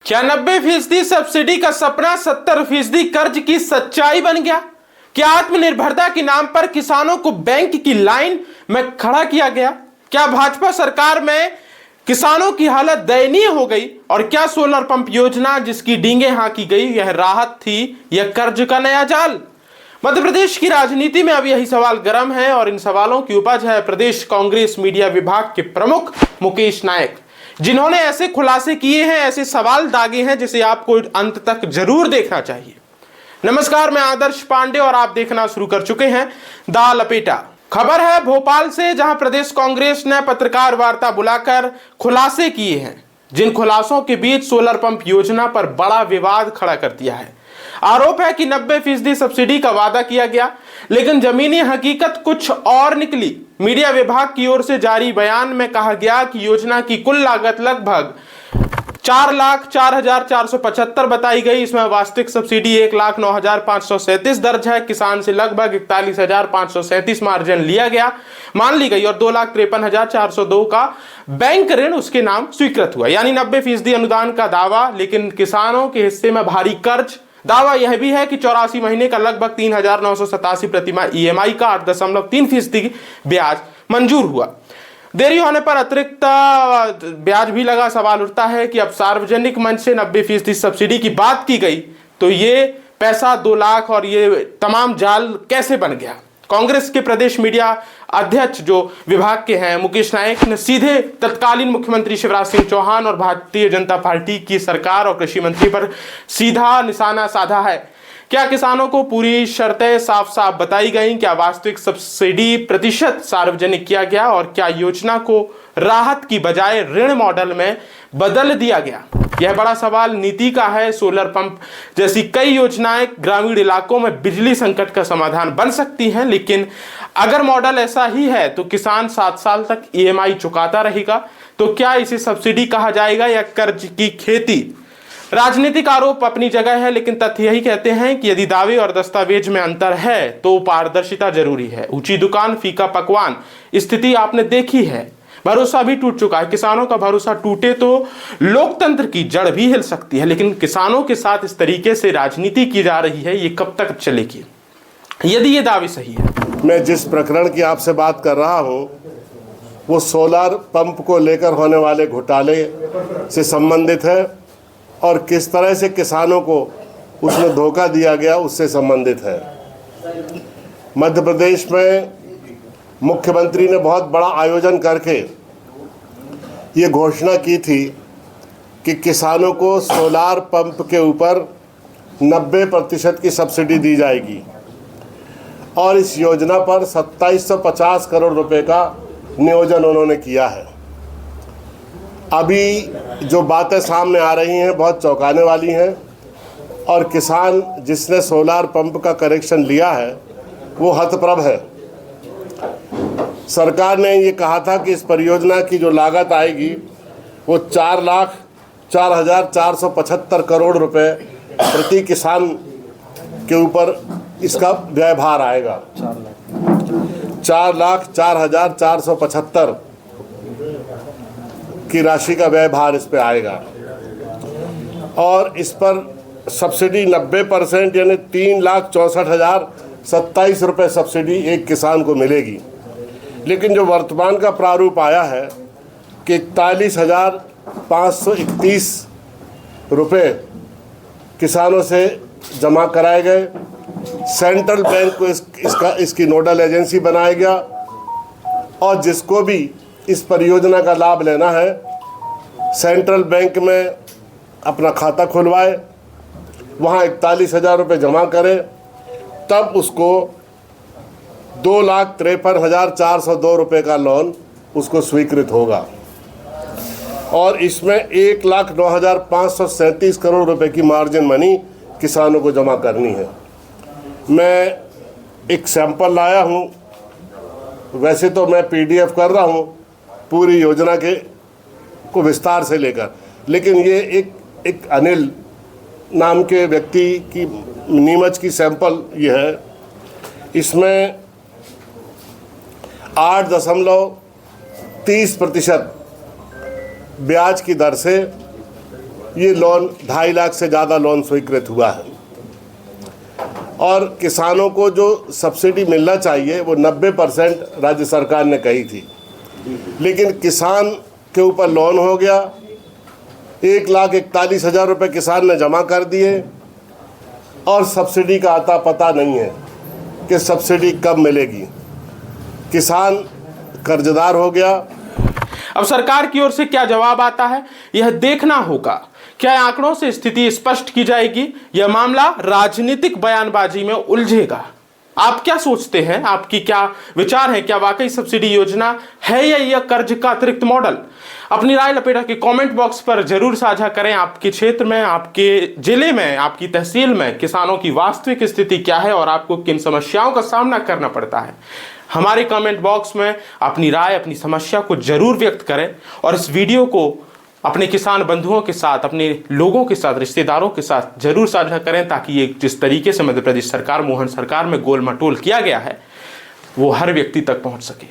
क्या 90% सब्सिडी का सपना 70% कर्ज की सच्चाई बन गया? क्या आत्मनिर्भरता के नाम पर किसानों को बैंक की लाइन में खड़ा किया गया? क्या भाजपा सरकार में किसानों की हालत दयनीय हो गई? और क्या सोलर पंप योजना जिसकी डींगे हाँकी गई यह राहत थी या कर्ज का नया जाल? मध्य प्रदेश की राजनीति में अब यही सवाल गर्म है और इन सवालों की उपज है प्रदेश कांग्रेस मीडिया विभाग के प्रमुख मुकेश नायक, जिन्होंने ऐसे खुलासे किए हैं, ऐसे सवाल दागे हैं जिसे आपको अंत तक जरूर देखना चाहिए। नमस्कार, मैं आदर्श पांडे और आप देखना शुरू कर चुके हैं दा लपेटा। खबर है भोपाल से, जहां प्रदेश कांग्रेस ने पत्रकार वार्ता बुलाकर खुलासे किए हैं, जिन खुलासों के बीच सोलर पंप योजना पर बड़ा विवाद खड़ा कर दिया है। आरोप है कि 90% सब्सिडी का वादा किया गया, लेकिन जमीनी हकीकत कुछ और निकली। मीडिया विभाग की ओर से जारी बयान में कहा गया कि योजना की कुल लागत लगभग 4,04,475 बताई गई। इसमें वास्तविक सब्सिडी 1,09,537 दर्ज है। किसान से लगभग 41,537 मार्जिन लिया गया मान ली गई और 2,53,402 का बैंक ऋण उसके नाम स्वीकृत हुआ, यानी 90% अनुदान का दावा, लेकिन किसानों के हिस्से में भारी कर्ज। दावा यह भी है कि 84 महीने का लगभग 3,987 प्रतिमाह ईएमआई का 8.3% ब्याज मंजूर हुआ। देरी होने पर अतिरिक्त ब्याज भी लगा। सवाल उठता है कि अब सार्वजनिक मंच से 90% सब्सिडी की बात की गई तो ये पैसा 2 लाख और ये तमाम जाल कैसे बन गया? कांग्रेस के प्रदेश मीडिया अध्यक्ष जो विभाग के हैं मुकेश नायक ने सीधे तत्कालीन मुख्यमंत्री शिवराज सिंह चौहान और भारतीय जनता पार्टी की सरकार और कृषि मंत्री पर सीधा निशाना साधा है। क्या किसानों को पूरी शर्तें साफ साफ बताई गई? क्या वास्तविक सब्सिडी प्रतिशत सार्वजनिक किया गया? और क्या योजना को राहत की बजाय ऋण मॉडल में बदल दिया गया? यह बड़ा सवाल नीति का है। सोलर पंप जैसी कई योजनाएं ग्रामीण इलाकों में बिजली संकट का समाधान बन सकती हैं, लेकिन अगर मॉडल ऐसा ही है तो किसान 7 साल तक ईएमआई चुकाता रहेगा। तो क्या इसे सब्सिडी कहा जाएगा या कर्ज की खेती? राजनीतिक आरोप अपनी जगह है, लेकिन तथ्य यही कहते हैं कि यदि दावे और दस्तावेज में अंतर है तो पारदर्शिता जरूरी है। ऊंची दुकान फीका पकवान स्थिति आपने देखी है। भरोसा भी टूट चुका है। किसानों का भरोसा टूटे तो लोकतंत्र की जड़ भी हिल सकती है, लेकिन किसानों के साथ इस तरीके से राजनीति की जा रही है, ये कब तक चलेगी यदि ये दावे सही है? मैं जिस प्रकरण की आपसे बात कर रहा हूं वो सोलर पंप को लेकर होने वाले घोटाले से संबंधित है और किस तरह से किसानों को उसमें धोखा दिया गया उससे संबंधित है। मध्य प्रदेश में मुख्यमंत्री ने बहुत बड़ा आयोजन करके ये घोषणा की थी कि किसानों को सोलार पंप के ऊपर 90% की सब्सिडी दी जाएगी और इस योजना पर 2750 करोड़ रुपए का नियोजन उन्होंने किया है। अभी जो बातें सामने आ रही हैं बहुत चौंकाने वाली हैं और किसान जिसने सोलार पंप का कनेक्शन लिया है वो हतप्रभ है। सरकार ने ये कहा था कि इस परियोजना की जो लागत आएगी वो 4,04,475 करोड़ रुपए प्रति किसान के ऊपर इसका व्यय भार आएगा। 4,04,475 की राशि का व्यय भार इस पे आएगा और इस पर सब्सिडी 90% यानी 3,64,027 रुपये सब्सिडी एक किसान को मिलेगी। लेकिन जो वर्तमान का प्रारूप आया है कि 41,531 रुपये किसानों से जमा कराए गए। सेंट्रल बैंक को इसकी नोडल एजेंसी बनाया गया और जिसको भी इस परियोजना का लाभ लेना है सेंट्रल बैंक में अपना खाता खुलवाए, वहाँ 41,000 रुपये जमा करे, तब उसको 2,53,402 रुपये का लोन उसको स्वीकृत होगा और इसमें 1,09,537 करोड़ रुपए की मार्जिन मनी किसानों को जमा करनी है। मैं एक सैंपल लाया हूँ, वैसे तो मैं पीडीएफ कर रहा हूँ पूरी योजना के को विस्तार से लेकर, लेकिन ये एक अनिल नाम के व्यक्ति की नीमच की सैंपल ये है। इसमें 8.30% ब्याज की दर से ये लोन 2.5 लाख से ज़्यादा लोन स्वीकृत हुआ है और किसानों को जो सब्सिडी मिलना चाहिए वो 90% राज्य सरकार ने कही थी, लेकिन किसान के ऊपर लोन हो गया। 1,41,000 रुपये किसान ने जमा कर दिए और सब्सिडी का आता पता नहीं है कि सब्सिडी कब मिलेगी। किसान कर्जदार हो गया। अब सरकार की ओर से क्या जवाब आता है यह देखना होगा। क्या आंकड़ों से स्थिति स्पष्ट की जाएगी? यह मामला राजनीतिक बयानबाजी में उलझेगा। आप क्या सोचते हैं? आपकी क्या विचार है? क्या वाकई सब्सिडी योजना है या यह कर्ज का अतिरिक्त मॉडल? अपनी राय लपेटा के कमेंट बॉक्स पर जरूर साझा करें। आपके क्षेत्र में, आपके जिले में, आपकी तहसील में किसानों की वास्तविक स्थिति क्या है और आपको किन समस्याओं का सामना करना पड़ता है? हमारे कमेंट बॉक्स में अपनी राय, अपनी समस्या को जरूर व्यक्त करें और इस वीडियो को अपने किसान बंधुओं के साथ, अपने लोगों के साथ, रिश्तेदारों के साथ जरूर साझा करें, ताकि ये जिस तरीके से मध्य प्रदेश सरकार, मोहन सरकार में गोल मटोल किया गया है वो हर व्यक्ति तक पहुंच सके।